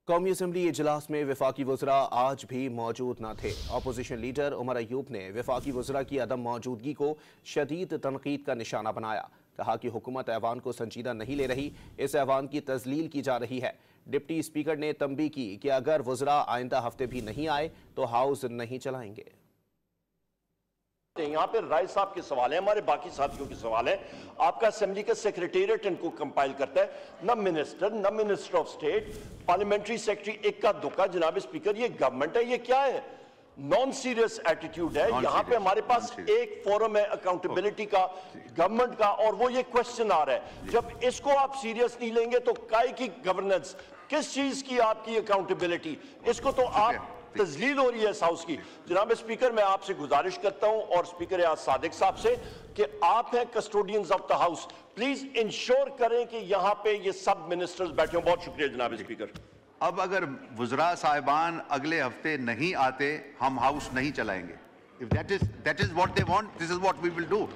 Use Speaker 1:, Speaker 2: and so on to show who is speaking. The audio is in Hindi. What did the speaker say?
Speaker 1: कौमी असम्बली इजलास में वफाकी वज़रा आज भी मौजूद न थे। अपोजिशन लीडर उमर अयूब ने वफाकी वज़रा की अदम मौजूदगी को शदीद तनकीद का निशाना बनाया। कहा कि हुकूमत ऐवान को संजीदा नहीं ले रही, इस ऐवान की तजलील की जा रही है। डिप्टी स्पीकर ने तंबीह की कि अगर वज़रा आइंदा हफ्ते भी नहीं आए तो हाउस नहीं चलाएंगे।
Speaker 2: यहाँ पे राय साहब के सवाल है, हमारे बाकी साथियों के सवाल है। आपका असेंबली का सेक्रेटेरिएट इनको कंपाइल करता है, न minister of state, parliamentary secretary इक्का दुक्का। जनाब स्पीकर, ये गवर्नमेंट है, ये क्या है? नॉन सीरियस एटीट्यूड है। यहाँ पे हमारे पास एक फोरम है अकाउंटेबिलिटी का, गवर्नमेंट का, और वो ये क्वेश्चन आ रहा है। जब इसको आप सीरियस नहीं लेंगे तो काय की गवर्नेंस, किस चीज की आपकी अकाउंटेबिलिटी? इसको तो आप तजलील हो रही है इस हाउस की। जनाब स्पीकर, मैं आपसे गुजारिश करता हूं और स्पीकर आज़ सादिक साहब से कि आप हैं custodians of the house, please ensure करें कि यहां पे ये सब मिनिस्टर्स बैठे हों। बहुत शुक्रिया जनाब स्पीकर।
Speaker 3: अब अगर वुज़रा साहिबान अगले हफ्ते नहीं आते, हम हाउस नहीं चलाएंगे। If that is what they want, this is what we will do.